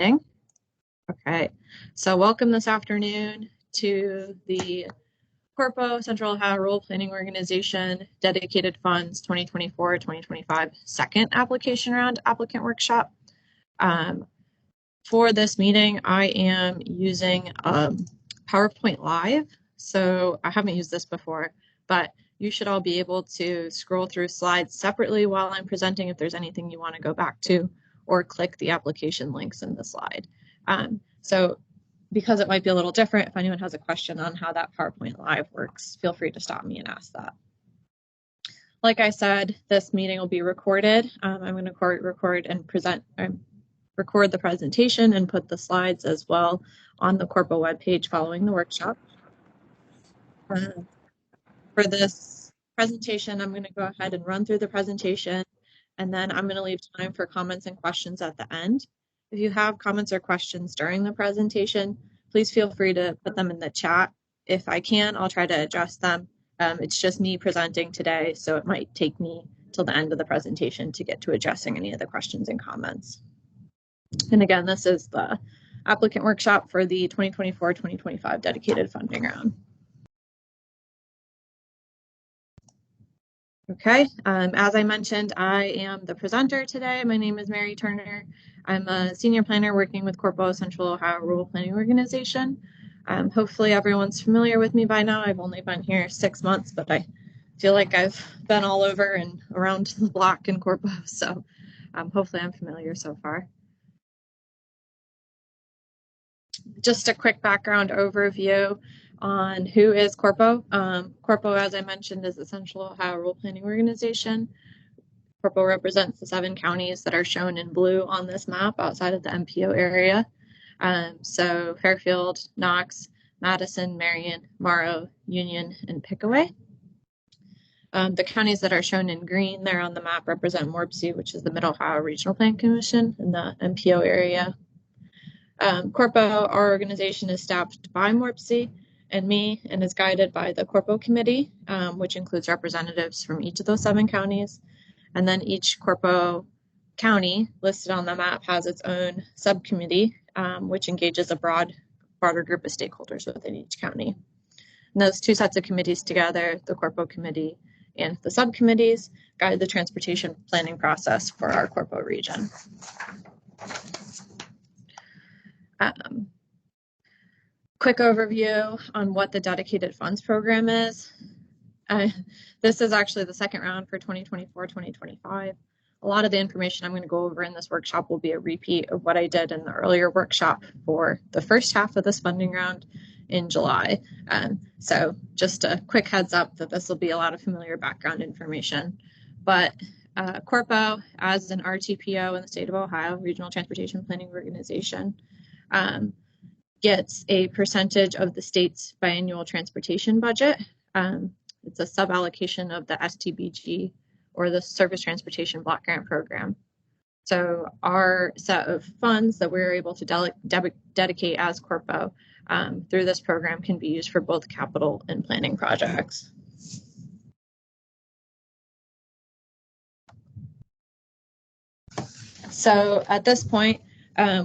Okay, so welcome this afternoon to the CORPO Central Ohio Rural Planning Organization Dedicated Funds 2024-2025 second application round applicant workshop. For this meeting, I am using PowerPoint Live. So I haven't used this before, but you should all be able to scroll through slides separately while I'm presenting if there's anything you want to go back to, or click the application links in the slide. So because it might be a little different, if anyone has a question on how that PowerPoint Live works, feel free to stop me and ask that. Like I said, this meeting will be recorded. I'm going to record the presentation and put the slides as well on the CORPO webpage following the workshop. For this presentation, I'm going to go ahead and run through the presentation, and then I'm going to leave time for comments and questions at the end. If you have comments or questions during the presentation, please feel free to put them in the chat. If I can, I'll try to address them. It's just me presenting today, so it might take me till the end of the presentation to get to addressing any of the questions and comments. And again, this is the applicant workshop for the 2024-2025 dedicated funding round. Okay, as I mentioned, I am the presenter today. My name is Mary Turner. I'm a senior planner working with CORPO Central Ohio Rural Planning Organization. Hopefully everyone's familiar with me by now. I've only been here 6 months, but I feel like I've been all over and around the block in CORPO, so hopefully I'm familiar so far. Just a quick background overview on who is CORPO. CORPO, as I mentioned, is the Central Ohio Rural Planning Organization. CORPO represents the 7 counties that are shown in blue on this map outside of the MPO area. So Fairfield, Knox, Madison, Marion, Morrow, Union, and Pickaway. The counties that are shown in green there on the map represent Morpsey, which is the Mid-Ohio Regional Plan Commission in the MPO area. CORPO, our organization, is staffed by Morpsey and me, and is guided by the CORPO committee, which includes representatives from each of those 7 counties. And then each CORPO county listed on the map has its own subcommittee, which engages a broader group of stakeholders within each county. And those 2 sets of committees together, the CORPO committee and the subcommittees, guide the transportation planning process for our CORPO region. Quick overview on what the Dedicated Funds program is. This is actually the second round for 2024-2025. A lot of the information I'm going to go over in this workshop will be a repeat of what I did in the earlier workshop for the first half of this funding round in July. So just a quick heads up that this will be a lot of familiar background information. But CORPO, as an RTPO in the state of Ohio, Regional Transportation Planning Organization, gets a percentage of the state's biannual transportation budget. It's a sub-allocation of the STBG, or the Surface Transportation Block Grant Program. So our set of funds that we're able to dedicate as CORPO through this program can be used for both capital and planning projects. So at this point,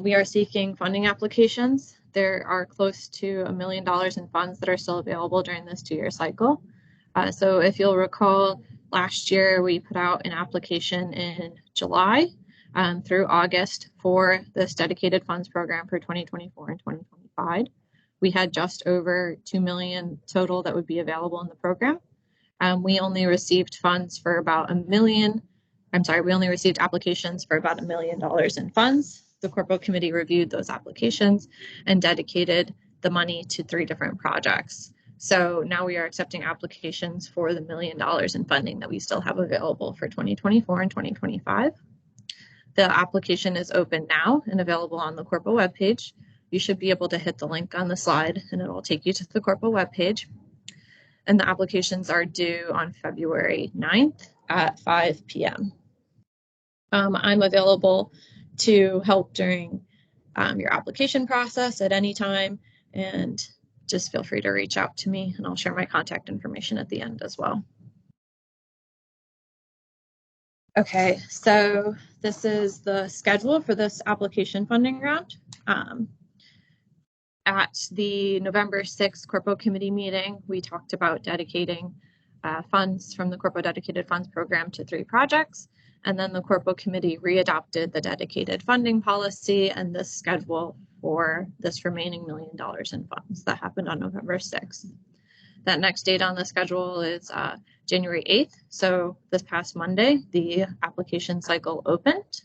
we are seeking funding applications. There are close to $1 million in funds that are still available during this 2-year cycle. So if you'll recall, last year we put out an application in July through August for this dedicated funds program for 2024 and 2025. We had just over $2 million total that would be available in the program. We only received funds for about we only received applications for about $1 million in funds. The CORPO committee reviewed those applications and dedicated the money to 3 different projects. So now we are accepting applications for the $1 million in funding that we still have available for 2024 and 2025. The application is open now and available on the CORPO webpage. You should be able to hit the link on the slide and it will take you to the CORPO webpage. And the applications are due on February 9th at 5 p.m. I'm available to help during your application process at any time, and just feel free to reach out to me and I'll share my contact information at the end as well. Okay, so this is the schedule for this application funding round. At the November 6th Corpo Committee meeting, we talked about dedicating funds from the Corpo Dedicated Funds program to 3 projects. And then the Corpo Committee readopted the dedicated funding policy and the schedule for this remaining $1 million in funds. That happened on November 6th. That next date on the schedule is January 8th. So this past Monday, the application cycle opened.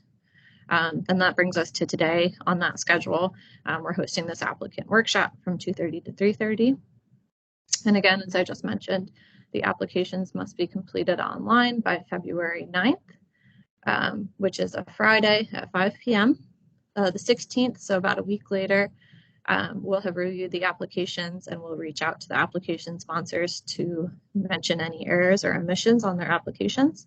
And that brings us to today on that schedule. We're hosting this applicant workshop from 2:30 to 3:30. And again, as I just mentioned, the applications must be completed online by February 9th, which is a Friday at 5 p.m. The 16th, so about a week later, we'll have reviewed the applications and we'll reach out to the application sponsors to mention any errors or omissions on their applications.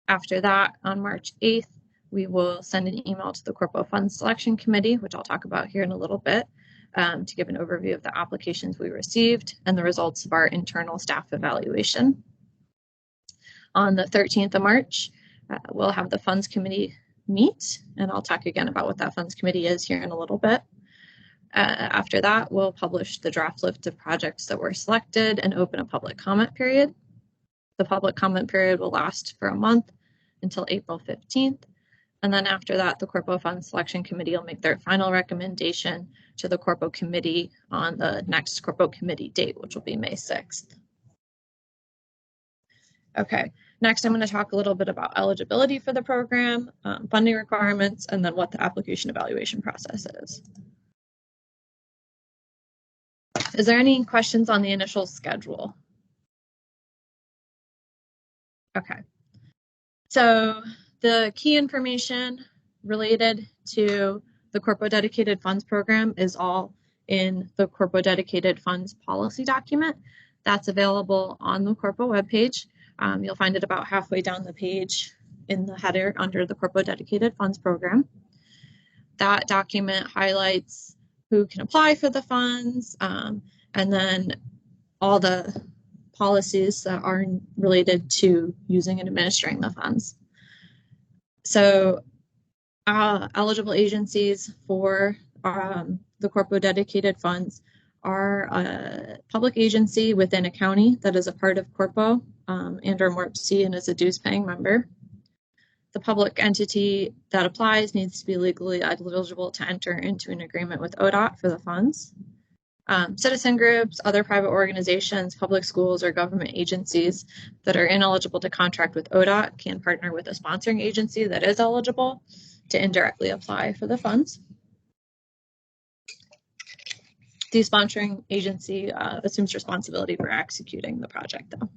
After that, on March 8th, we will send an email to the Corpo Funds Selection Committee, which I'll talk about here in a little bit, to give an overview of the applications we received and the results of our internal staff evaluation. On the 13th of March, we'll have the Funds Committee meet, and I'll talk again about what that Funds Committee is here in a little bit. After that, we'll publish the draft list of projects that were selected and open a public comment period. The public comment period will last for a month until April 15th. And then after that, the Corpo Funds Selection Committee will make their final recommendation to the Corpo Committee on the next Corpo Committee date, which will be May 6th. Okay, next I'm going to talk a little bit about eligibility for the program, funding requirements, and then what the application evaluation process is. Is there any questions on the initial schedule? Okay, so the key information related to the Corpo Dedicated Funds program is all in the Corpo Dedicated Funds policy document. That's available on the Corpo webpage. You'll find it about halfway down the page in the header under the Corpo Dedicated Funds program. That document highlights who can apply for the funds, and then all the policies that are related to using and administering the funds. So eligible agencies for the Corpo Dedicated Funds are a public agency within a county that is a part of Corpo and or MORPC and is a dues paying member. The public entity that applies needs to be legally eligible to enter into an agreement with ODOT for the funds. Citizen groups, other private organizations, public schools, or government agencies that are ineligible to contract with ODOT can partner with a sponsoring agency that is eligible to indirectly apply for the funds. The sponsoring agency assumes responsibility for executing the project, though.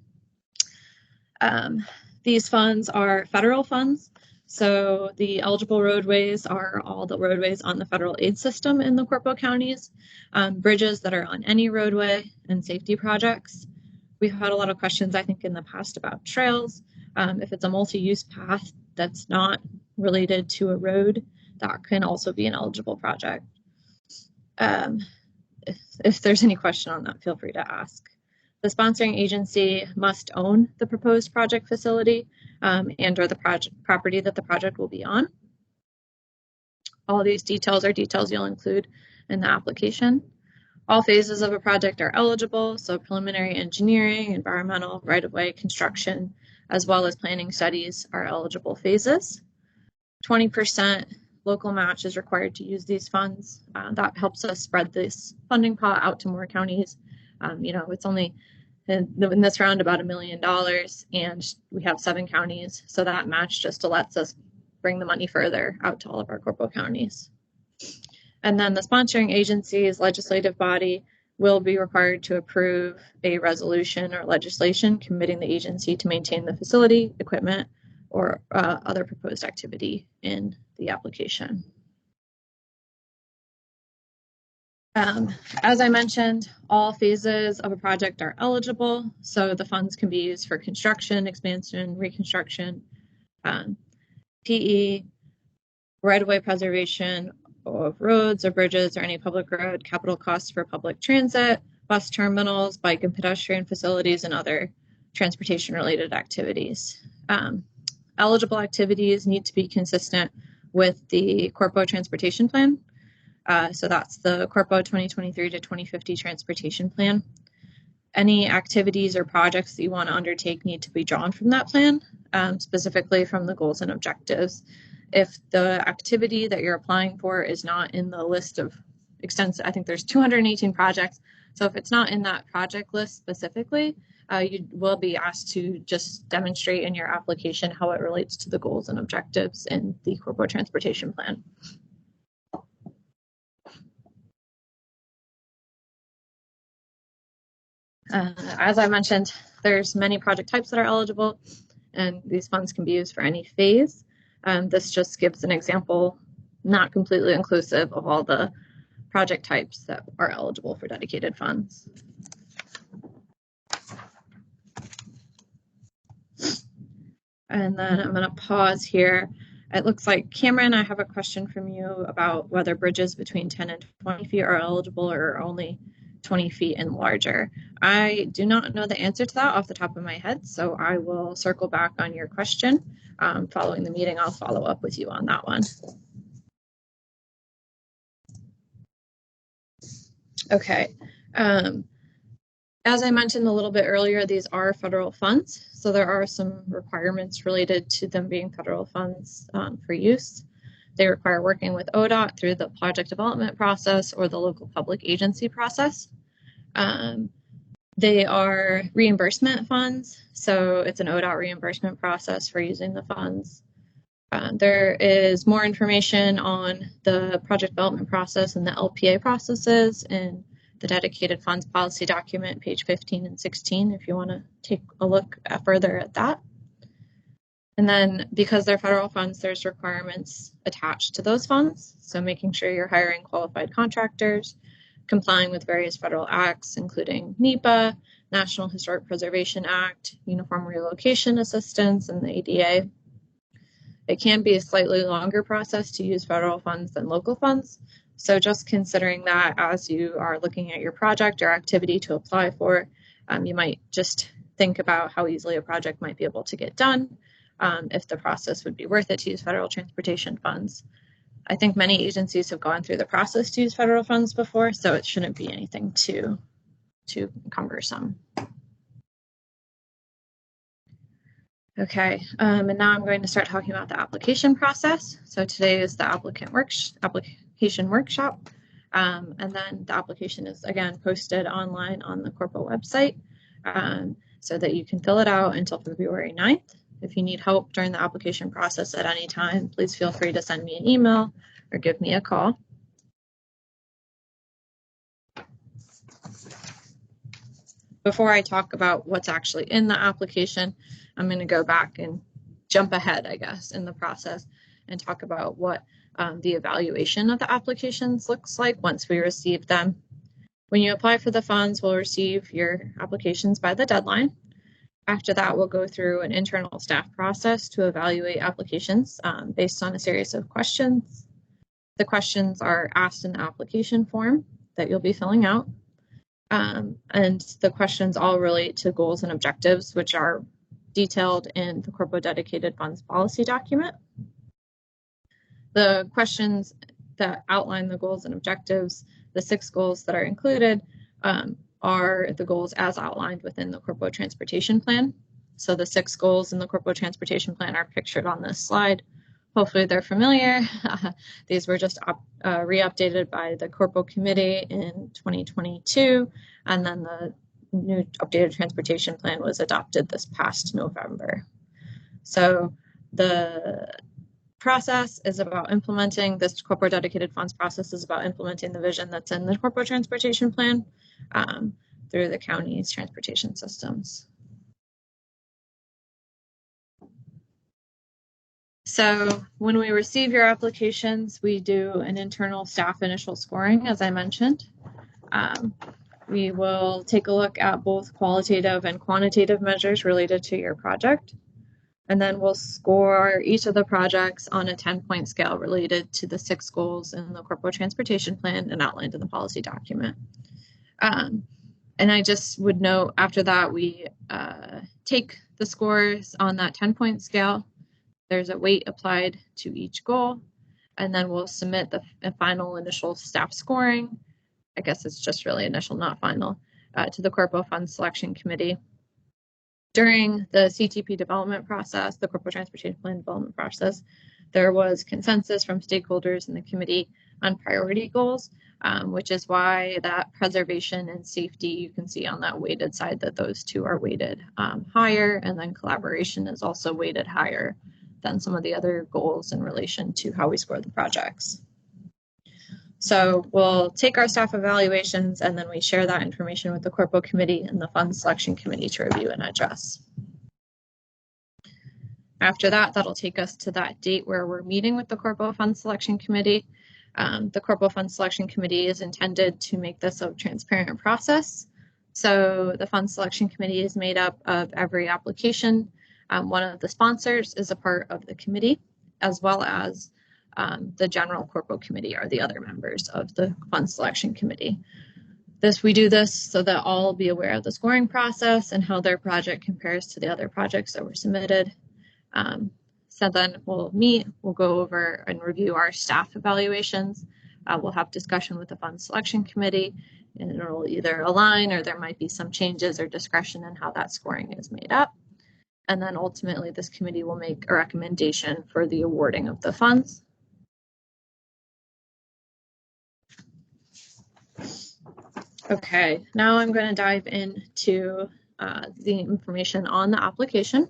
These funds are federal funds. So the eligible roadways are all the roadways on the federal aid system in the Corpo counties, bridges that are on any roadway, and safety projects. We've had a lot of questions, I think, in the past about trails. If it's a multi-use path that's not related to a road, that can also be an eligible project. If there's any question on that, feel free to ask. The sponsoring agency must own the proposed project facility and or the property that the project will be on. All these details are details you'll include in the application. All phases of a project are eligible, so preliminary engineering, environmental, right-of-way, construction, as well as planning studies are eligible phases. 20% local match is required to use these funds. That helps us spread this funding pot out to more counties. It's only in this round about $1 million, and we have 7 counties, so that match just lets us bring the money further out to all of our Corpo counties. And then the sponsoring agency's legislative body will be required to approve a resolution or legislation committing the agency to maintain the facility, equipment, or other proposed activity in the application. As I mentioned, all phases of a project are eligible, so the funds can be used for construction, expansion, reconstruction, PE, right-of-way preservation of roads or bridges or any public road, capital costs for public transit, bus terminals, bike and pedestrian facilities, and other transportation-related activities. Eligible activities need to be consistent with the Corpo Transportation Plan. So that's the CORPO 2023 to 2050 Transportation Plan. Any activities or projects that you want to undertake need to be drawn from that plan, specifically from the goals and objectives. If the activity that you're applying for is not in the list of extensive, I think there's 218 projects. So if it's not in that project list specifically, you will be asked to just demonstrate in your application how it relates to the goals and objectives in the CORPO Transportation Plan. As I mentioned, there's many project types that are eligible, and these funds can be used for any phase. This just gives an example, not completely inclusive of all the project types that are eligible for dedicated funds. And then I'm going to pause here. It looks like, Cameron, I have a question from you about whether bridges between 10 and 20 feet are eligible or only 20 feet and larger. I do not know the answer to that off the top of my head, so I will circle back on your question. Following the meeting, I'll follow up with you on that one. Okay. As I mentioned a little bit earlier, these are federal funds, so there are some requirements related to them being federal funds for use. They require working with ODOT through the project development process or the local public agency process. They are reimbursement funds, so it's an ODOT reimbursement process for using the funds. There is more information on the project development process and the LPA processes in the dedicated funds policy document, page 15 and 16, if you want to take a look further at that. And then because they're federal funds, there's requirements attached to those funds. So making sure you're hiring qualified contractors, complying with various federal acts, including NEPA, National Historic Preservation Act, Uniform Relocation Assistance, and the ADA. It can be a slightly longer process to use federal funds than local funds. So just considering that as you are looking at your project or activity to apply for, you might just think about how easily a project might be able to get done, if the process would be worth it to use federal transportation funds. I think many agencies have gone through the process to use federal funds before, so it shouldn't be anything too cumbersome. Okay, and now I'm going to start talking about the application process. So today is the application workshop, and then the application is again posted online on the CORPO website, so that you can fill it out until February 9th. If you need help during the application process at any time, please feel free to send me an email or give me a call. Before I talk about what's actually in the application, I'm going to go back and jump ahead, I guess, in the process and talk about what the evaluation of the applications looks like once we receive them. When you apply for the funds, we'll receive your applications by the deadline. After that, we'll go through an internal staff process to evaluate applications based on a series of questions. The questions are asked in the application form that you'll be filling out. And the questions all relate to goals and objectives, which are detailed in the CORPO Dedicated Funds policy document. The questions that outline the goals and objectives, the 6 goals that are included, are the goals as outlined within the CORPO Transportation Plan. So the 6 goals in the CORPO Transportation Plan are pictured on this slide. Hopefully they're familiar. These were just re-updated by the CORPO committee in 2022, and then the new updated transportation plan was adopted this past November. So the process is about implementing, this CORPO Dedicated Funds process is about implementing the vision that's in the CORPO Transportation Plan through the county's transportation systems. So when we receive your applications, we do an internal staff initial scoring, as I mentioned. We will take a look at both qualitative and quantitative measures related to your project. And then we'll score each of the projects on a 10-point scale related to the 6 goals in the CORPO Transportation Plan and outlined in the policy document. And I just would note after that, we take the scores on that 10-point scale. There's a weight applied to each goal, and then we'll submit the final initial staff scoring. I guess it's just really initial, not final, to the CORPO Fund Selection Committee. During the CTP development process, the Corporate Transportation Plan development process, there was consensus from stakeholders in the committee on priority goals, which is why that preservation and safety, you can see on that weighted side that those two are weighted higher, and then collaboration is also weighted higher than some of the other goals in relation to how we score the projects. So we'll take our staff evaluations and then we share that information with the CORPO committee and the fund selection committee to review and address. After that, that'll take us to that date where we're meeting with the CORPO Fund Selection Committee. The CORPO Fund Selection Committee is intended to make this a transparent process. So the Fund Selection Committee is made up of every application. One of the sponsors is a part of the committee, as well as the general CORPO committee are the other members of the Fund Selection Committee. We do this so that all will be aware of the scoring process and how their project compares to the other projects that were submitted. So then we'll meet, we'll go over and review our staff evaluations. We'll have discussion with the Fund Selection Committee, and it'll either align or there might be some changes or discretion in how that scoring is made up. And then ultimately this committee will make a recommendation for the awarding of the funds. Okay, now I'm going to dive into the information on the application.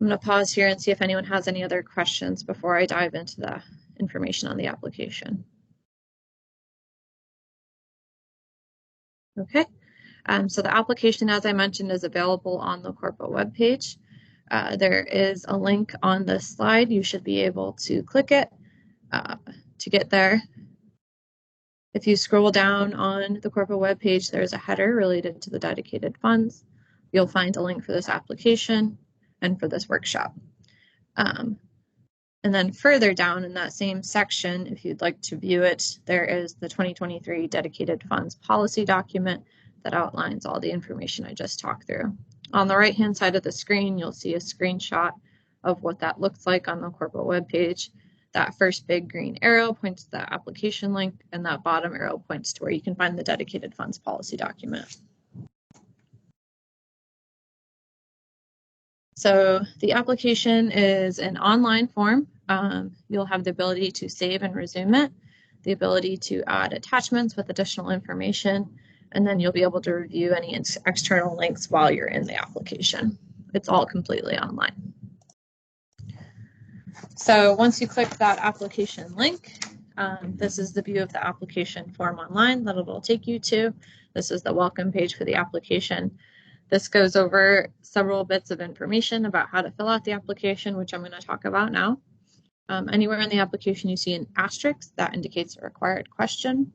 I'm going to pause here and see if anyone has any other questions before I dive into the information on the application. Okay, so the application, as I mentioned, is available on the CORPO webpage. There is a link on this slide. You should be able to click it to get there. If you scroll down on the CORPO webpage, there's a header related to the dedicated funds. You'll find a link for this application and for this workshop. And then further down in that same section, if you'd like to view it, there is the 2023 Dedicated Funds Policy document that outlines all the information I just talked through. On the right-hand side of the screen, you'll see a screenshot of what that looks like on the CORPO webpage. That first big green arrow points to the application link, and that bottom arrow points to where you can find the Dedicated Funds Policy document. So the application is an online form. You'll have the ability to save and resume it, the ability to add attachments with additional information, and then you'll be able to review any external links while you're in the application. It's all completely online. So once you click that application link, this is the view of the application form online that it'll take you to. This is the welcome page for the application. This goes over several bits of information about how to fill out the application, which I'm going to talk about now. Anywhere in the application you see an asterisk that indicates a required question.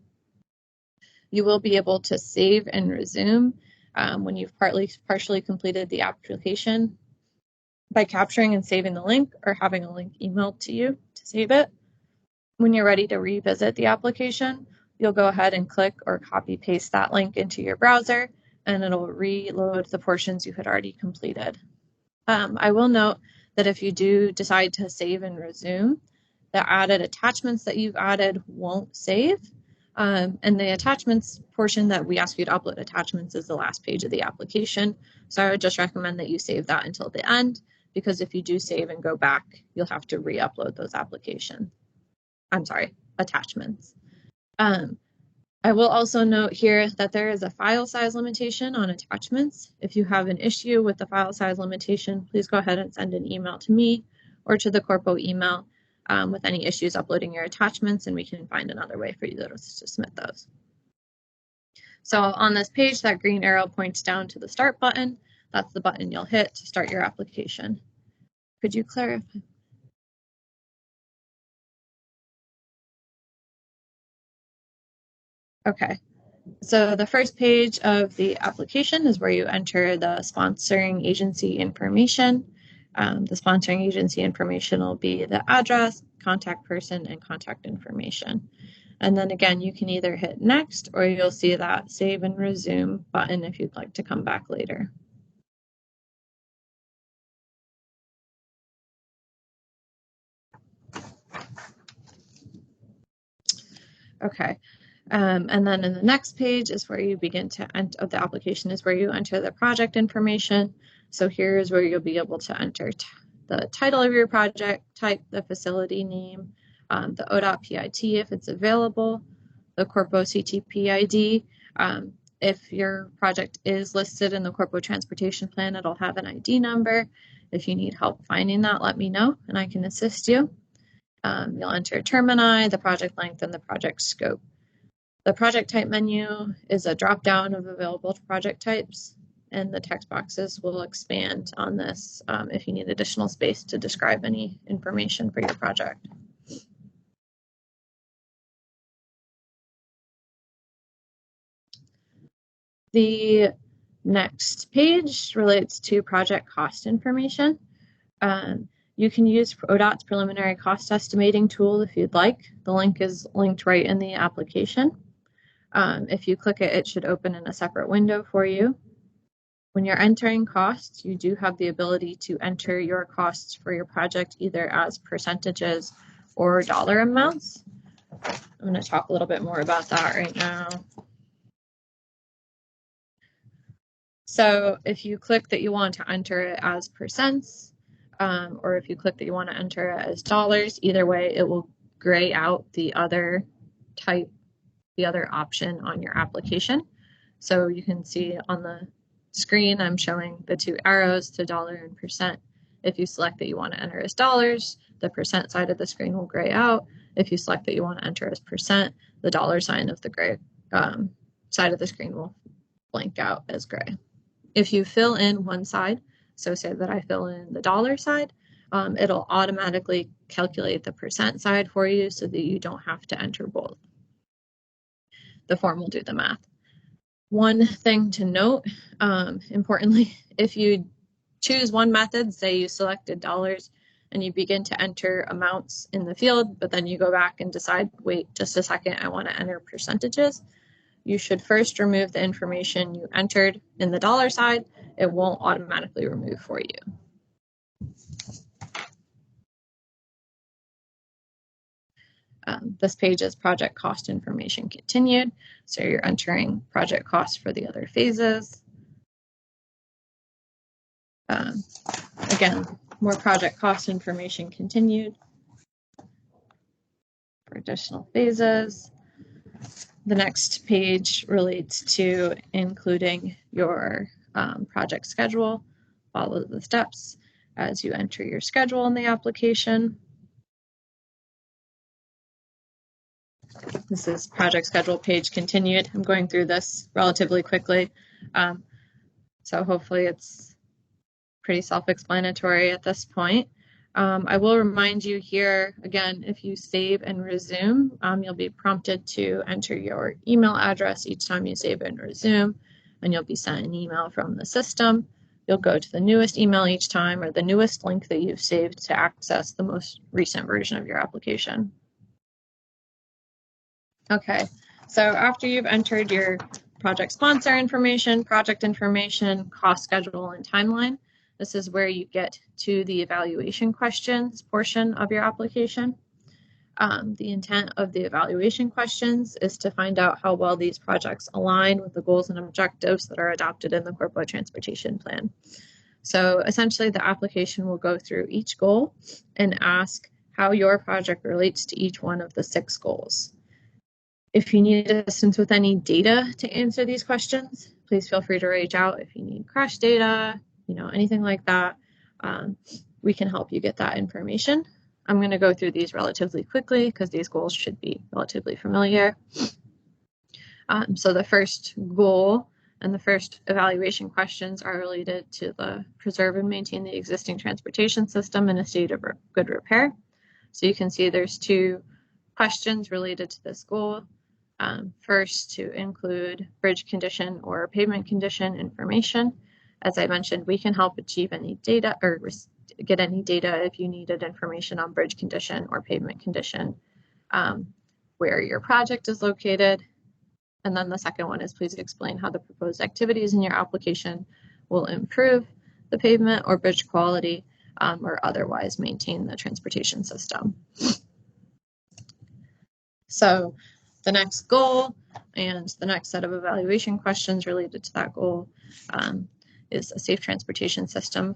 You will be able to save and resume when you've partially completed the application by capturing and saving the link or having a link emailed to you to save it. When you're ready to revisit the application, you'll go ahead and click or copy paste that link into your browser, and it'll reload the portions you had already completed. I will note that if you do decide to save and resume, the added attachments that you've added won't save. And the attachments portion that we ask you to upload attachments is the last page of the application. So I would just recommend that you save that until the end, because if you do save and go back, you'll have to re-upload those attachments. I will also note here that there is a file size limitation on attachments. If you have an issue with the file size limitation, please go ahead and send an email to me or to the CORPO email with any issues uploading your attachments, and we can find another way for you to submit those. So on this page, that green arrow points down to the start button. That's the button you'll hit to start your application. Could you clarify? Okay, so the first page of the application is where you enter the sponsoring agency information. The sponsoring agency information will be the address, contact person, and contact information. And then again, you can either hit next or you'll see that save and resume button if you'd like to come back later. Okay. And then in the next page is where you begin to enter, the application is where you enter the project information. So here's where you'll be able to enter the title of your project, type, the facility name, the ODOT PIT if it's available, the CORPO CTP ID. If your project is listed in the CORPO Transportation Plan, it'll have an ID number. If you need help finding that, let me know and I can assist you. You'll enter termini, the project length, and the project scope. The project type menu is a drop-down of available project types, and the text boxes will expand on this if you need additional space to describe any information for your project. The next page relates to project cost information. You can use ODOT's preliminary cost estimating tool if you'd like. The link is linked right in the application. If you click it, it should open in a separate window for you. When you're entering costs, you do have the ability to enter your costs for your project either as percentages or dollar amounts. I'm going to talk a little bit more about that right now. So if you click that you want to enter it as percents, or if you click that you want to enter it as dollars, either way, it will gray out the other type, the other option on your application. So you can see on the screen, I'm showing the two arrows to dollar and percent. If you select that you want to enter as dollars, the percent side of the screen will gray out. If you select that you want to enter as percent, the dollar sign of the gray side of the screen will blank out as gray. If you fill in one side, so say that I fill in the dollar side, it'll automatically calculate the percent side for you so that you don't have to enter both. The form will do the math. One thing to note, importantly, if you choose one method, say you selected dollars and you begin to enter amounts in the field, but then you go back and decide, wait just a second, I want to enter percentages, you should first remove the information you entered in the dollar side. It won't automatically remove for you. This page is project cost information continued. So you're entering project costs for the other phases. Again, more project cost information continued for additional phases. The next page relates to including your project schedule. Follow the steps as you enter your schedule in the application. This is project schedule page continued. I'm going through this relatively quickly, so hopefully it's pretty self-explanatory at this point. I will remind you here, again, if you save and resume, you'll be prompted to enter your email address each time you save and resume, and you'll be sent an email from the system. You'll go to the newest email each time or the newest link that you've saved to access the most recent version of your application. Okay, so after you've entered your project sponsor information, project information, cost schedule, and timeline, this is where you get to the evaluation questions portion of your application. The intent of the evaluation questions is to find out how well these projects align with the goals and objectives that are adopted in the CORPO Transportation Plan. So essentially, the application will go through each goal and ask how your project relates to each one of the 6 goals. If you need assistance with any data to answer these questions, please feel free to reach out. If you need crash data, anything like that, we can help you get that information. I'm going to go through these relatively quickly because these goals should be relatively familiar. So the first goal and the first evaluation questions are related to the preserve and maintain the existing transportation system in a state of good repair. So you can see there's 2 questions related to this goal. First, to include bridge condition or pavement condition information. As I mentioned, we can help achieve any data or get any data if you needed information on bridge condition or pavement condition, where your project is located. And then the second one is please explain how the proposed activities in your application will improve the pavement or bridge quality or otherwise maintain the transportation system. So the next goal and the next set of evaluation questions related to that goal is a safe transportation system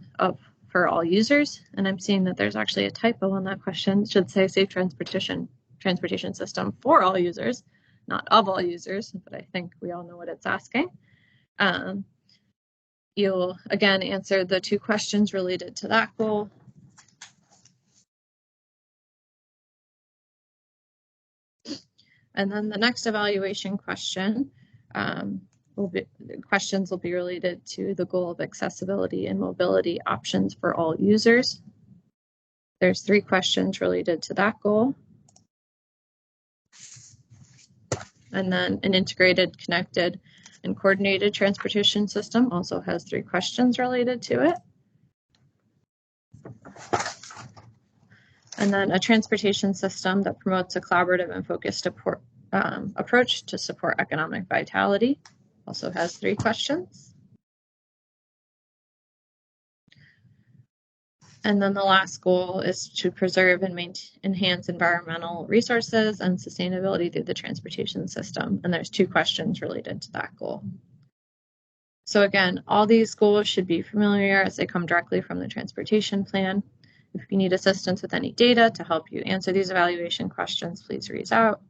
for all users. And I'm seeing that there's actually a typo on that question. It should say safe transportation system for all users, not of all users, but I think we all know what it's asking. You'll again answer the 2 questions related to that goal. And then the next evaluation question questions will be related to the goal of accessibility and mobility options for all users. There's 3 questions related to that goal. And then an integrated, connected, and coordinated transportation system also has 3 questions related to it. And then a transportation system that promotes a collaborative and focused approach to support economic vitality also has 3 questions. And then the last goal is to preserve and enhance environmental resources and sustainability through the transportation system. And there's 2 questions related to that goal. So again, all these goals should be familiar as they come directly from the transportation plan. If you need assistance with any data to help you answer these evaluation questions, please reach out.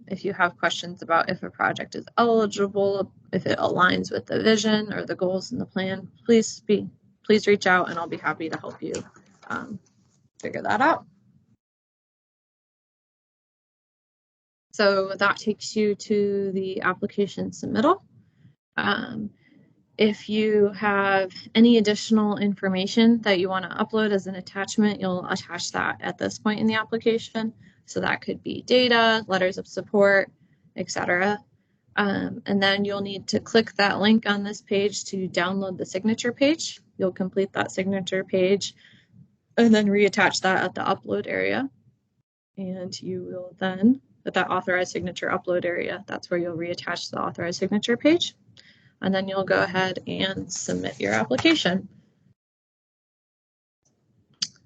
If you have questions about if a project is eligible, if it aligns with the vision or the goals in the plan, please reach out and I'll be happy to help you figure that out. So that takes you to the application submittal. If you have any additional information that you want to upload as an attachment, you'll attach that at this point in the application. So that could be data, letters of support, etc. And then you'll need to click that link on this page to download the signature page. You'll complete that signature page and then reattach that at the upload area. And you will then, at that authorized signature upload area, that's where you'll reattach the authorized signature page. And then you'll go ahead and submit your application.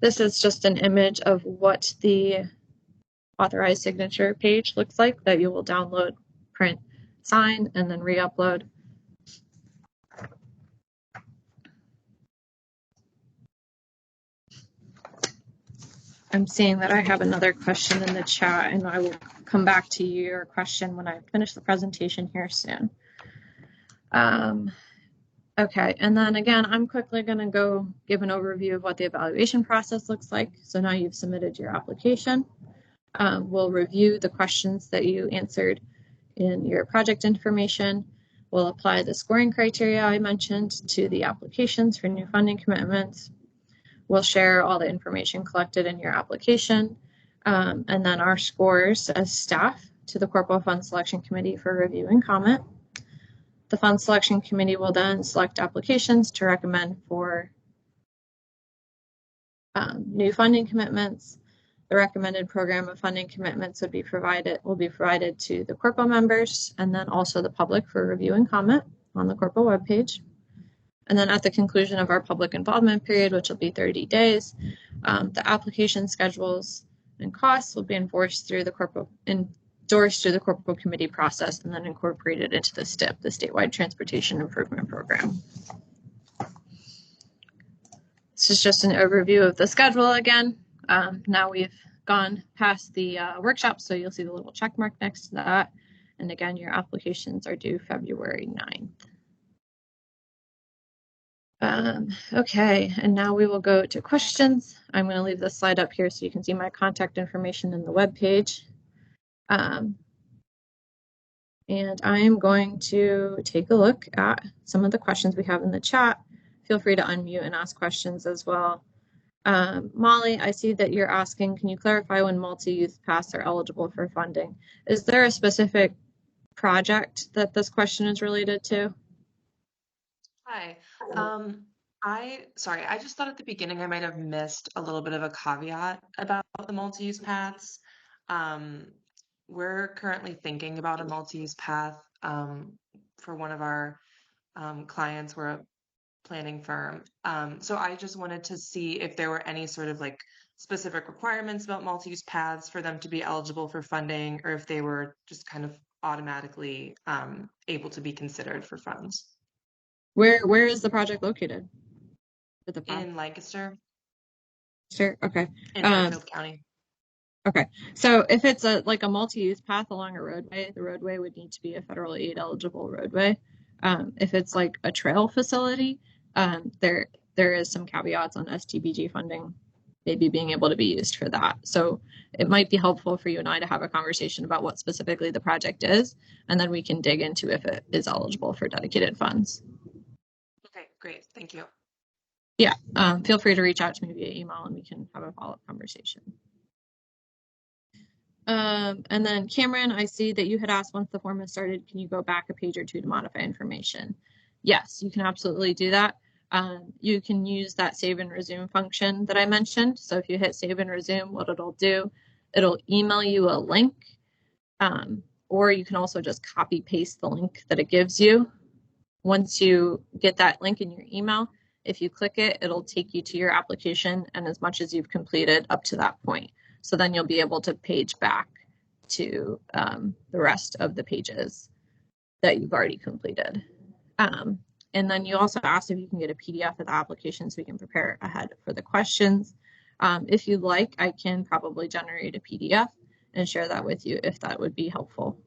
This is just an image of what the authorized signature page looks like that you will download, print, sign, and then re-upload. I'm seeing that I have another question in the chat, and I will come back to your question when I finish the presentation here soon. Okay, and then again, I'm quickly going to go give an overview of what the evaluation process looks like. So now you've submitted your application. We'll review the questions that you answered in your project information. We'll apply the scoring criteria I mentioned to the applications for new funding commitments. We'll share all the information collected in your application, and then our scores as staff to the CORPO Fund Selection Committee for review and comment. The Fund Selection Committee will then select applications to recommend for new funding commitments. The recommended program of funding commitments will be provided to the CORPO members and then also the public for review and comment on the CORPO webpage. And then at the conclusion of our public involvement period, which will be 30 days, the application schedules and costs will be endorsed through the CORPO committee process and then incorporated into the STIP, the Statewide Transportation Improvement Program. This is just an overview of the schedule again. Now we've gone past the workshop, so you'll see the little check mark next to that. And again, your applications are due February 9th. Okay, and now we will go to questions. I'm going to leave this slide up here so you can see my contact information in the web page. And I am going to take a look at some of the questions we have in the chat. Feel free to unmute and ask questions as well. Molly, I see that you're asking, can you clarify when multi-youth paths are eligible for funding? Is there a specific project that this question is related to? Hi. Sorry, I just thought at the beginning I might have missed a little bit of a caveat about the multi-use paths. We're currently thinking about a multi-use path for one of our clients. We're a planning firm. So I just wanted to see if there were any sort of like specific requirements about multi-use paths for them to be eligible for funding, or if they were just kind of automatically able to be considered for funds. Where is the project located? For the path? In Lancaster, Sure. Okay. in Fairfield County. Okay. So if it's like a multi-use path along a roadway, the roadway would need to be a federal aid eligible roadway. If it's like a trail facility, there is some caveats on STBG funding maybe being able to be used for that. So it might be helpful for you and I to have a conversation about what specifically the project is, and then we can dig into if it is eligible for dedicated funds. Okay, great. Thank you. Yeah, feel free to reach out to me via email and we can have a follow-up conversation. And then Cameron, I see that you had asked once the form is started, can you go back a page or two to modify information? Yes, you can absolutely do that. You can use that save and resume function that I mentioned. So if you hit save and resume, what it'll do, it'll email you a link, or you can also just copy paste the link that it gives you. Once you get that link in your email, if you click it, it'll take you to your application and as much as you've completed up to that point. So then you'll be able to page back to the rest of the pages that you've already completed. And then you also asked if you can get a PDF of the application so we can prepare ahead for the questions. If you'd like, I can probably generate a PDF and share that with you if that would be helpful.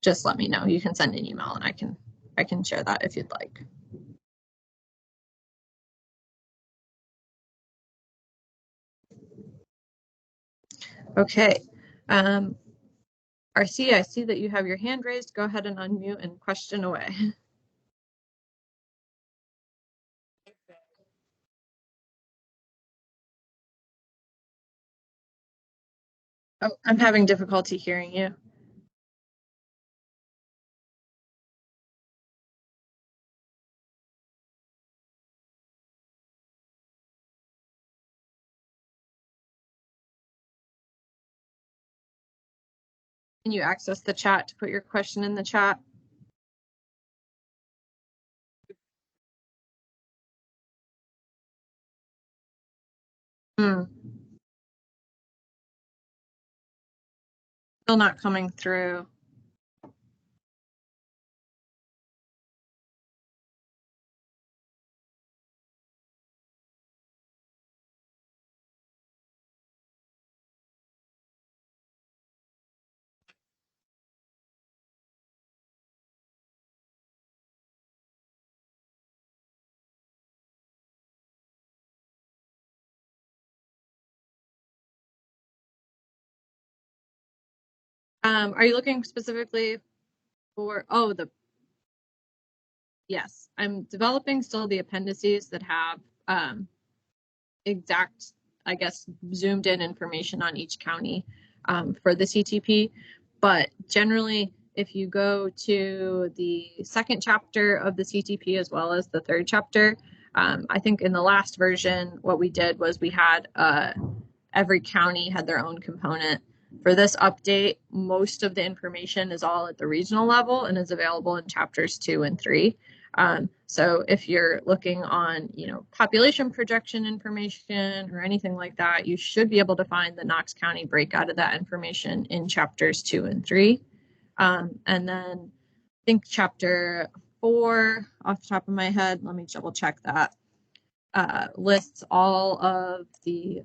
Just let me know. You can send an email and I can share that if you'd like. Okay. RC, I see that you have your hand raised. Go ahead and unmute and question away. Oh, I'm having difficulty hearing you. Can you access the chat to put your question in the chat? Still not coming through. Are you looking specifically for, oh, yes, I'm developing still the appendices that have exact, I guess, zoomed in information on each county for the CTP. But generally, if you go to the second chapter of the CTP as well as the third chapter, I think in the last version, what we did was we had every county had their own component. For this update, most of the information is all at the regional level and is available in chapters 2 and 3. So if you're looking on, population projection information or anything like that, you should be able to find the Knox County breakout of that information in chapters 2 and 3. And then I think chapter 4, off the top of my head, let me double check that, lists all of the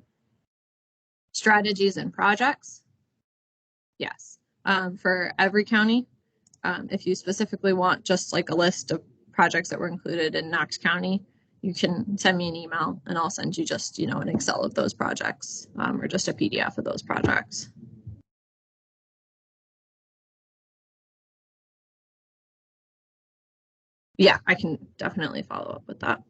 strategies and projects. Yes, for every county. If you specifically want just like a list of projects that were included in Knox County, you can send me an email and I'll send you just, an Excel of those projects or just a PDF of those projects. Yeah, I can definitely follow up with that.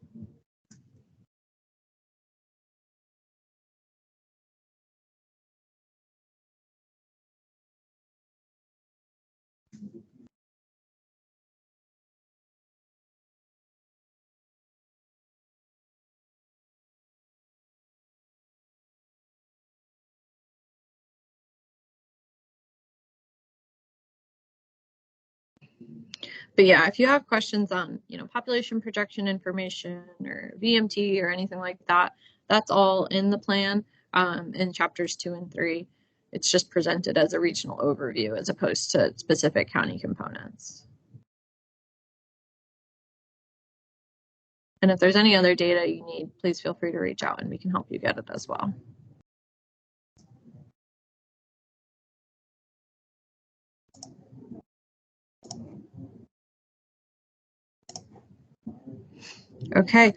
But yeah, if you have questions on, population projection information or VMT or anything like that, that's all in the plan in chapters 2 and 3. It's just presented as a regional overview as opposed to specific county components. And if there's any other data you need, please feel free to reach out and we can help you get it as well. Okay,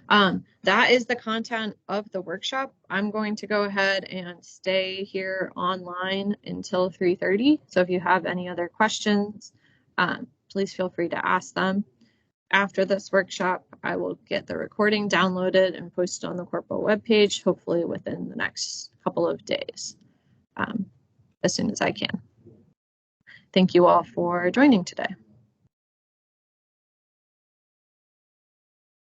that is the content of the workshop. I'm going to go ahead and stay here online until 3:30. So if you have any other questions, please feel free to ask them. After this workshop, I will get the recording downloaded and posted on the CORPO webpage, hopefully within the next couple of days, as soon as I can. Thank you all for joining today.